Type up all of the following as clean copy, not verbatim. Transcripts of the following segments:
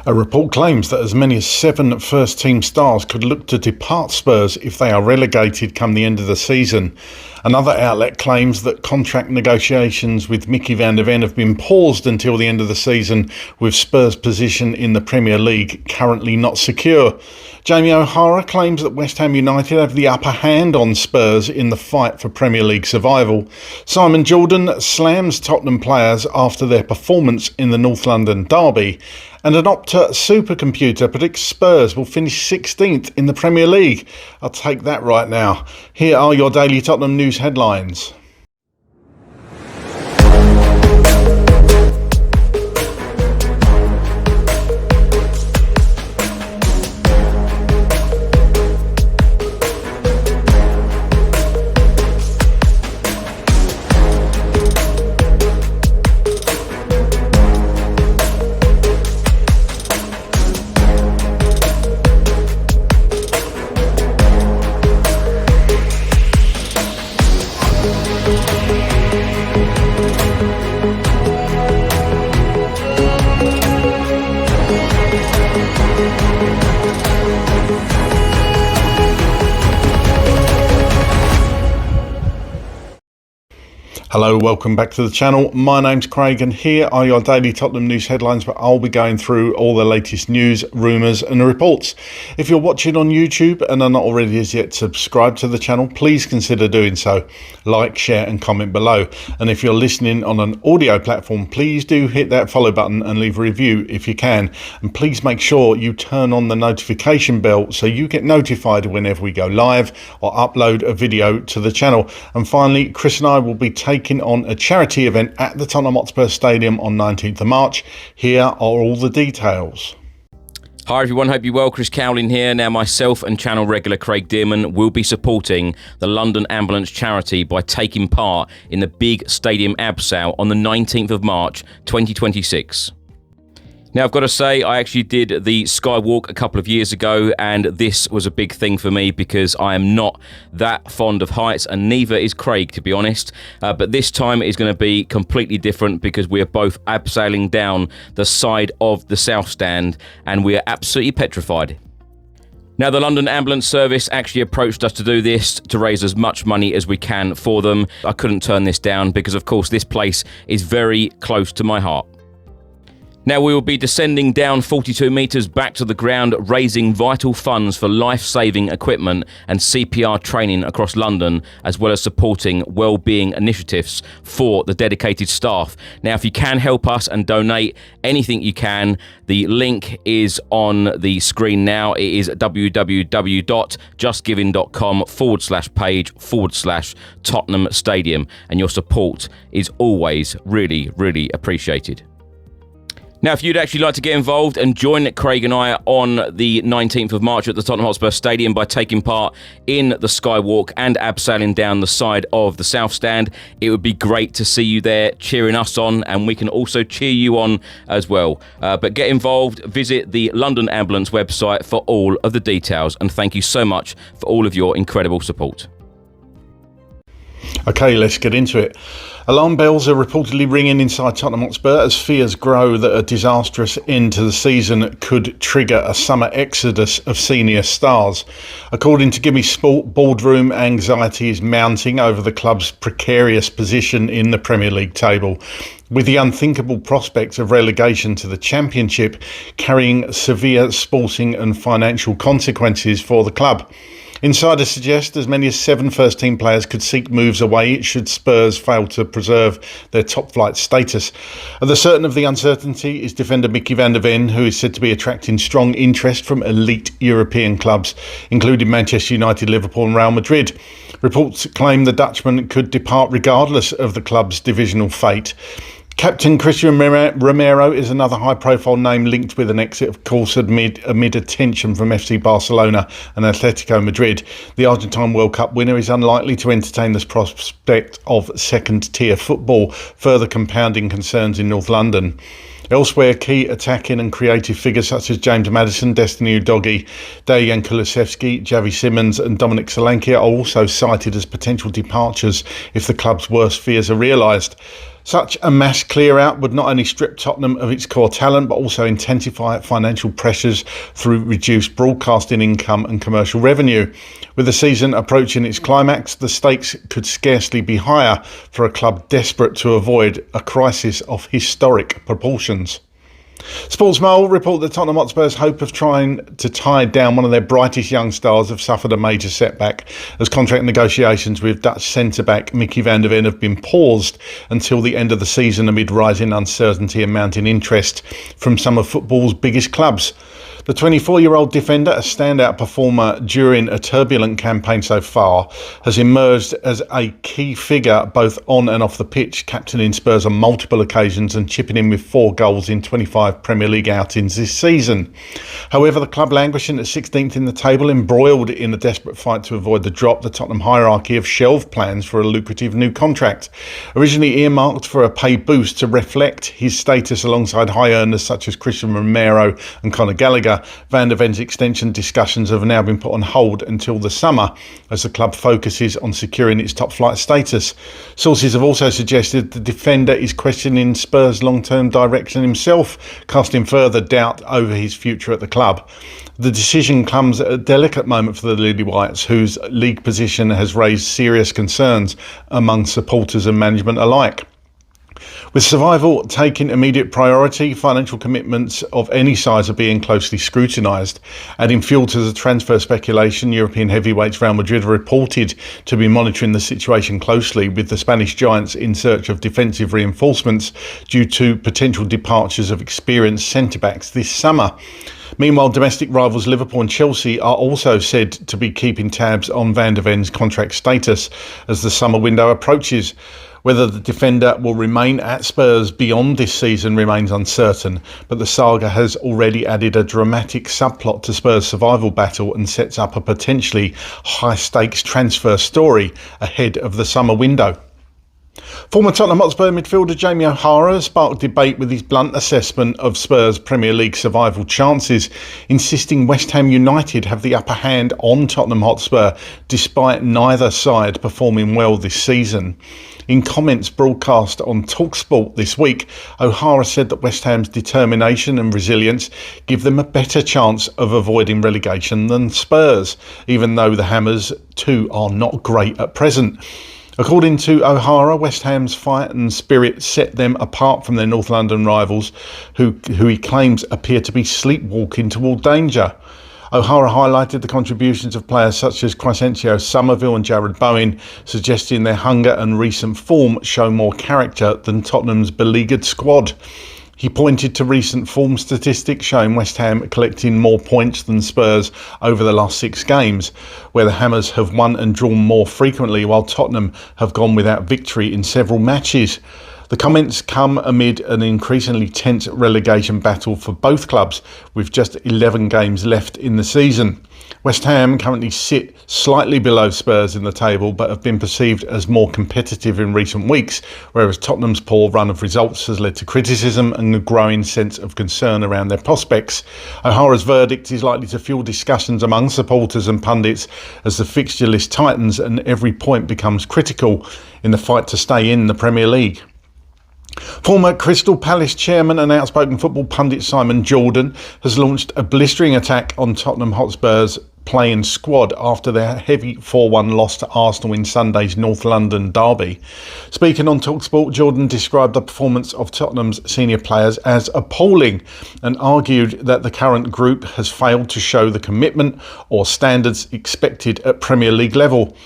A report claims that as many as 7 first-team stars could look to depart Spurs if they are relegated come the end of the season. Another outlet claims that contract negotiations with Mickey van der Ven have been paused until the end of the season, with Spurs' position in the Premier League currently not secure. Jamie O'Hara claims that West Ham United have the upper hand on Spurs in the fight for Premier League survival. Simon Jordan slams Tottenham players after their performance in the North London derby. And an Opta supercomputer predicts Spurs will finish 16th in the Premier League. I'll take that right now. Here are your daily Tottenham news headlines. Hello, welcome back to the channel. My name's Craig and here are your daily Tottenham news headlines, but I'll be going through all the latest news, rumours and reports. If you're watching on YouTube and are not already as yet subscribed to the channel, please consider doing so. Like, share and comment below. And if you're listening on an audio platform, please do hit that follow button and leave a review if you can. And please make sure you turn on the notification bell so you get notified whenever we go live or upload a video to the channel. And finally, Chris and I will be taking on a charity event at the Tottenham Hotspur Stadium on 19th of March. Here are all the details. Hi everyone, hope you're well. Chris Cowling here. Now myself and channel regular Craig Dearman will be supporting the London Ambulance charity by taking part in the big stadium absail on the 19th of March 2026. Now, I've got to say, I actually did the Skywalk a couple of years ago, and this was a big thing for me because I am not that fond of heights, and neither is Craig, to be honest. But this time it is going to be completely different because we are both abseiling down the side of the South Stand, and we are absolutely petrified. Now, the London Ambulance Service actually approached us to do this to raise as much money as we can for them. I couldn't turn this down because, of course, this place is very close to my heart. Now, we will be descending down 42 metres back to the ground, raising vital funds for life-saving equipment and CPR training across London, as well as supporting well-being initiatives for the dedicated staff. Now, if you can help us and donate anything you can, the link is on the screen now. It is www.justgiving.com/page/Tottenham Stadium, and your support is always really, really appreciated. Now, if you'd actually like to get involved and join Craig and I on the 19th of March at the Tottenham Hotspur Stadium by taking part in the Skywalk and abseiling down the side of the South Stand, it would be great to see you there cheering us on, and we can also cheer you on as well. But get involved, visit the London Ambulance website for all of the details, and thank you so much for all of your incredible support. Okay, let's get into it. Alarm bells are reportedly ringing inside Tottenham Hotspur as fears grow that a disastrous end to the season could trigger a summer exodus of senior stars. According to Gimme Sport, boardroom anxiety is mounting over the club's precarious position in the Premier League table, with the unthinkable prospect of relegation to the Championship carrying severe sporting and financial consequences for the club. Insiders suggest as many as 7 first-team players could seek moves away should Spurs fail to preserve their top-flight status. At the certain of the uncertainty is defender Mickey van der Ven, who is said to be attracting strong interest from elite European clubs, including Manchester United, Liverpool and Real Madrid. Reports claim the Dutchman could depart regardless of the club's divisional fate. Captain Christian Romero is another high-profile name linked with an exit, of course, amid attention from FC Barcelona and Atletico Madrid. The Argentine World Cup winner is unlikely to entertain this prospect of second-tier football, further compounding concerns in North London. Elsewhere, key attacking and creative figures such as James Maddison, Destiny Udogie, Dejan Kulusevski, Javi Simmons and Dominic Solanke are also cited as potential departures if the club's worst fears are realised. Such a mass clear-out would not only strip Tottenham of its core talent, but also intensify financial pressures through reduced broadcasting income and commercial revenue. With the season approaching its climax, the stakes could scarcely be higher for a club desperate to avoid a crisis of historic proportions. Sportsmail report that Tottenham Hotspur's hope of trying to tie down one of their brightest young stars have suffered a major setback as contract negotiations with Dutch centre-back Mickey van der Ven have been paused until the end of the season amid rising uncertainty and mounting interest from some of football's biggest clubs. The 24-year-old defender, a standout performer during a turbulent campaign so far, has emerged as a key figure both on and off the pitch, captaining Spurs on multiple occasions and chipping in with 4 goals in 25 Premier League outings this season. However, the club languishing at 16th in the table, embroiled in a desperate fight to avoid the drop, the Tottenham hierarchy have shelved plans for a lucrative new contract. Originally earmarked for a pay boost to reflect his status alongside high earners such as Christian Romero and Conor Gallagher, Van der Ven's extension discussions have now been put on hold until the summer as the club focuses on securing its top flight status. Sources have also suggested the defender is questioning Spurs' long-term direction himself, casting further doubt over his future at the club. The decision comes at a delicate moment for the Lily Whites, whose league position has raised serious concerns among supporters and management alike. With survival taking immediate priority, financial commitments of any size are being closely scrutinised. Adding fuel to the transfer speculation, European heavyweights Real Madrid are reported to be monitoring the situation closely, with the Spanish giants in search of defensive reinforcements due to potential departures of experienced centre-backs this summer. Meanwhile, domestic rivals Liverpool and Chelsea are also said to be keeping tabs on Van der Ven's contract status as the summer window approaches. Whether the defender will remain at Spurs beyond this season remains uncertain, but the saga has already added a dramatic subplot to Spurs' survival battle and sets up a potentially high-stakes transfer story ahead of the summer window. Former Tottenham Hotspur midfielder Jamie O'Hara sparked debate with his blunt assessment of Spurs' Premier League survival chances, insisting West Ham United have the upper hand on Tottenham Hotspur despite neither side performing well this season. In comments broadcast on TalkSport this week, O'Hara said that West Ham's determination and resilience give them a better chance of avoiding relegation than Spurs, even though the Hammers too are not great at present. According to O'Hara, West Ham's fight and spirit set them apart from their North London rivals, who he claims appear to be sleepwalking toward danger. O'Hara highlighted the contributions of players such as Crescencio Somerville and Jared Bowen, suggesting their hunger and recent form show more character than Tottenham's beleaguered squad. He pointed to recent form statistics showing West Ham collecting more points than Spurs over the last 6 games, where the Hammers have won and drawn more frequently while Tottenham have gone without victory in several matches. The comments come amid an increasingly tense relegation battle for both clubs, with just 11 games left in the season. West Ham currently sit slightly below Spurs in the table, but have been perceived as more competitive in recent weeks, whereas Tottenham's poor run of results has led to criticism and a growing sense of concern around their prospects. O'Hara's verdict is likely to fuel discussions among supporters and pundits as the fixture list tightens and every point becomes critical in the fight to stay in the Premier League. Former Crystal Palace chairman and outspoken football pundit Simon Jordan has launched a blistering attack on Tottenham Hotspur's playing squad after their heavy 4-1 loss to Arsenal in Sunday's North London derby. Speaking on TalkSport, Jordan described the performance of Tottenham's senior players as appalling and argued that the current group has failed to show the commitment or standards expected at Premier League level.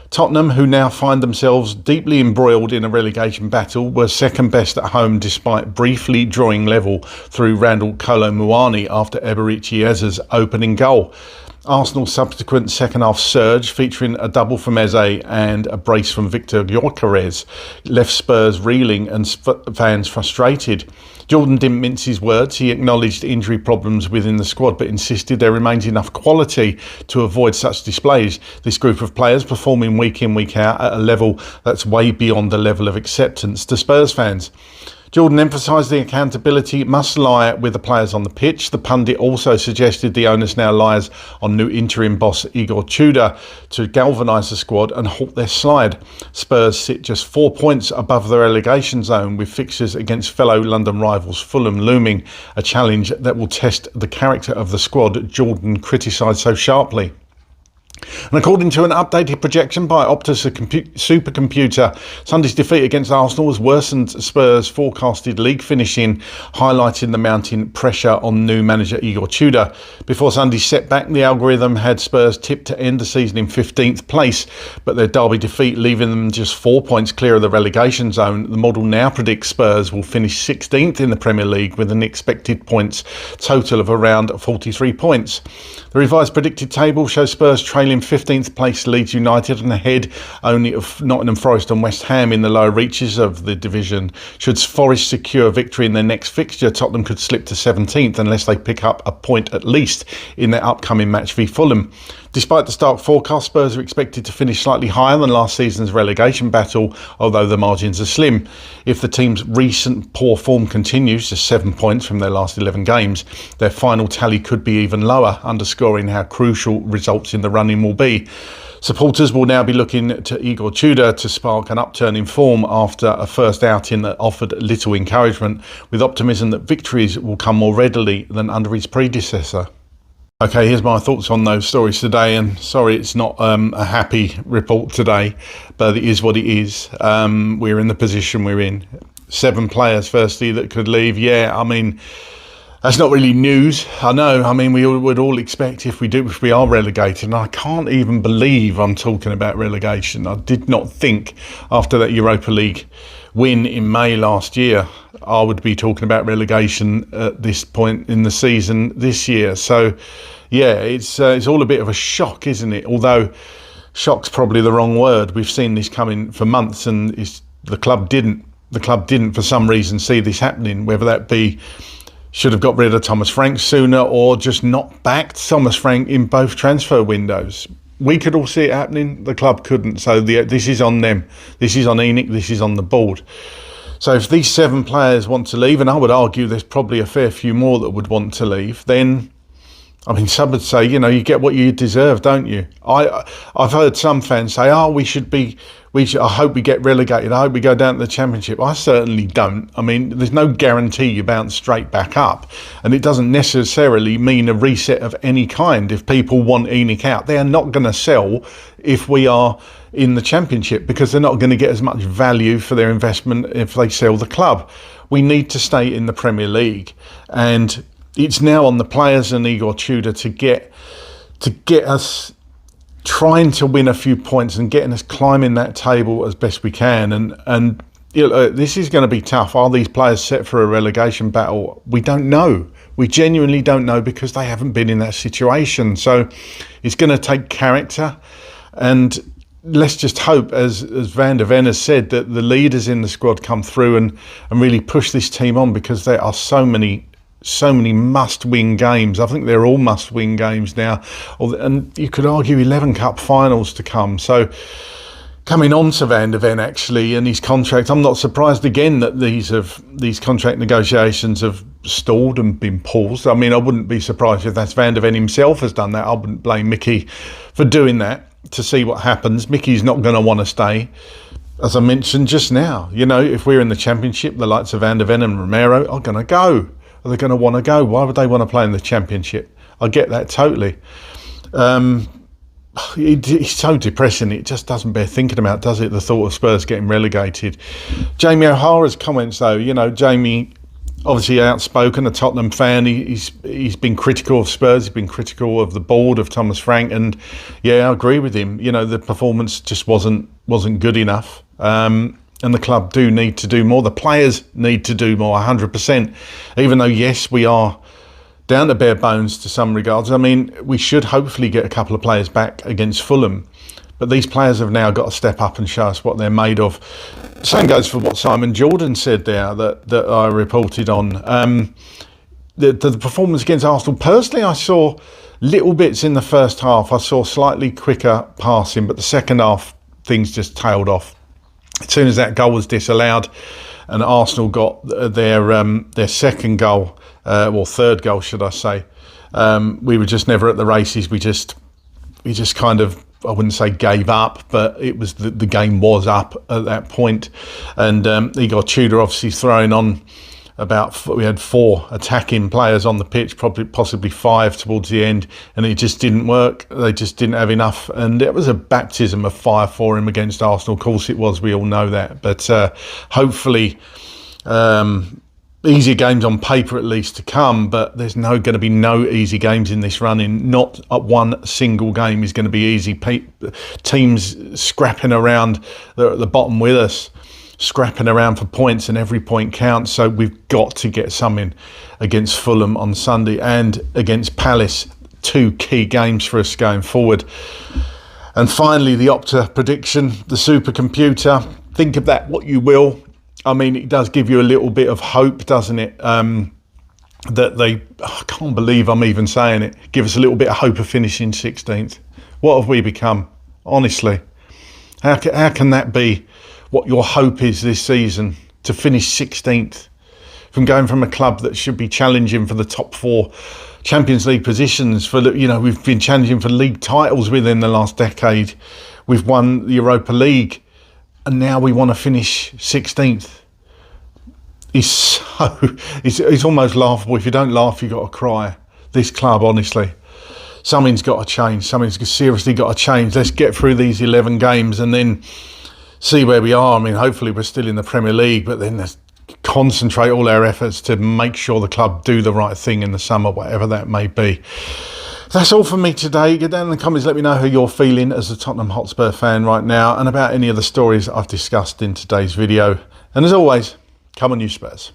Tottenham, who now find themselves deeply embroiled in a relegation battle, were second best at home despite briefly drawing level through Randall Kolo Muani after Eberechi Eze's opening goal. Arsenal's subsequent second-half surge, featuring a double from Eze and a brace from Victor Gyökeres, left Spurs reeling and fans frustrated. Jordan didn't mince his words. He acknowledged injury problems within the squad, but insisted there remains enough quality to avoid such displays. This group of players performing week in, week out at a level that's way beyond the level of acceptance to Spurs fans. Jordan emphasised the accountability must lie with the players on the pitch. The pundit also suggested the onus now lies on new interim boss Igor Tudor to galvanise the squad and halt their slide. Spurs sit just 4 points above the relegation zone, with fixtures against fellow London rivals Fulham looming, a challenge that will test the character of the squad Jordan criticised so sharply. And according to an updated projection by Opta supercomputer, Sunday's defeat against Arsenal has worsened Spurs' forecasted league finishing, highlighting the mounting pressure on new manager Igor Tudor. Before Sunday's setback, the algorithm had Spurs tipped to end the season in 15th place, but their derby defeat leaving them just 4 points clear of the relegation zone. The model now predicts Spurs will finish 16th in the Premier League with an expected points total of around 43 points. The revised predicted table shows Spurs trailing 15th place Leeds United and ahead only of Nottingham Forest and West Ham in the lower reaches of the division. Should Forest secure victory in their next fixture, Tottenham could slip to 17th unless they pick up a point at least in their upcoming match v Fulham. Despite the stark forecast, Spurs are expected to finish slightly higher than last season's relegation battle, although the margins are slim. If the team's recent poor form continues, just 7 points from their last 11 games, their final tally could be even lower, underscoring how crucial results in the running will be. Supporters will now be looking to Igor Tudor to spark an upturn in form after a first outing that offered little encouragement, with optimism that victories will come more readily than under his predecessor. Okay, here's my thoughts on those stories today, and sorry it's not a happy report today, but it is what it is. We're in the position we're in. 7 players, firstly, that could leave. Yeah, I mean, that's not really news. I know. I mean, we would all expect if we are relegated, and I can't even believe I'm talking about relegation. I did not think after that Europa League win in May last year, I would be talking about relegation at this point in the season this year. So, yeah, it's all a bit of a shock, isn't it? Although shock's probably the wrong word. We've seen this coming for months, and the club didn't for some reason see this happening. Whether that be should have got rid of Thomas Frank sooner, or just not backed Thomas Frank in both transfer windows. We could all see it happening. The club couldn't. So this is on them. This is on ENIC. This is on the board. So if these 7 players want to leave, and I would argue there's probably a fair few more that would want to leave, then, I mean, some would say, you get what you deserve, don't you? I've heard some fans say, I hope we get relegated. I hope we go down to the Championship. I certainly don't. I mean, there's no guarantee you bounce straight back up. And it doesn't necessarily mean a reset of any kind. If people want ENIC out, they are not going to sell if we are in the Championship, because they're not going to get as much value for their investment if they sell the club. We need to stay in the Premier League. And it's now on the players and Igor Tudor to get us trying to win a few points and getting us climbing that table as best we can. And this is going to be tough. Are these players set for a relegation battle? We don't know. We genuinely don't know, because they haven't been in that situation. So it's going to take character, and let's just hope, as Van der Ven has said, that the leaders in the squad come through and really push this team on, because there are so many must-win games. I think they're all must-win games now, and you could argue 11 cup finals to come. So coming on to Van der Ven actually and his contract, I'm not surprised again that these contract negotiations have stalled and been paused. I mean, I wouldn't be surprised if that's Van der Ven himself has done that. I wouldn't blame Mickey for doing that, to see what happens. Mickey's not going to want to stay. As I mentioned just now, if we're in the Championship, the likes of Van der Ven and Romero are going to go. Are they going to want to go? Why would they want to play in the Championship? I get that totally. It's so depressing. It just doesn't bear thinking about, does it? The thought of Spurs getting relegated. Jamie O'Hara's comments, though, Jamie, obviously outspoken, a Tottenham fan. He's been critical of Spurs. He's been critical of the board, of Thomas Frank, and yeah, I agree with him. The performance just wasn't good enough. And the club do need to do more. The players need to do more, 100%. Even though, yes, we are down to bare bones to some regards. I mean, we should hopefully get a couple of players back against Fulham. But these players have now got to step up and show us what they're made of. Same goes for what Simon Jordan said there that I reported on. The performance against Arsenal, personally, I saw little bits in the first half. I saw slightly quicker passing, but the second half, things just tailed off. As soon as that goal was disallowed, and Arsenal got their second goal, or third goal, should I say. We were just never at the races. We just kind of, I wouldn't say gave up, but it was the game was up at that point. And Igor Tudor obviously throwing on we had 4 attacking players on the pitch, possibly 5 towards the end, and it just didn't work. They just didn't have enough, and it was a baptism of fire for him against Arsenal. Of course it was, we all know that, but hopefully easier games on paper at least to come, but there's going to be no easy games in this run-in. Not one single game is going to be easy. Teams scrapping around, they're at the bottom with us, scrapping around for points, and every point counts. So we've got to get something against Fulham on Sunday and against Palace, 2 key games for us going forward. And finally, the Opta prediction, the supercomputer. Think of that what you will. I mean, it does give you a little bit of hope, doesn't it? That I can't believe I'm even saying it. Give us a little bit of hope of finishing 16th. What have we become? Honestly, how can that be what your hope is this season, to finish 16th, from going from a club that should be challenging for the top 4 Champions League positions, we've been challenging for league titles within the last decade. We've won the Europa League, and now we want to finish 16th. It's almost laughable. If you don't laugh, you've got to cry. This club, honestly, something's got to change. Something's seriously got to change. Let's get through these 11 games and then see where we are. I mean, hopefully we're still in the Premier League, but then let's concentrate all our efforts to make sure the club do the right thing in the summer, whatever that may be. That's all from me today. Get down in the comments, let me know how you're feeling as a Tottenham Hotspur fan right now, and about any of the stories I've discussed in today's video. And as always, come on you Spurs.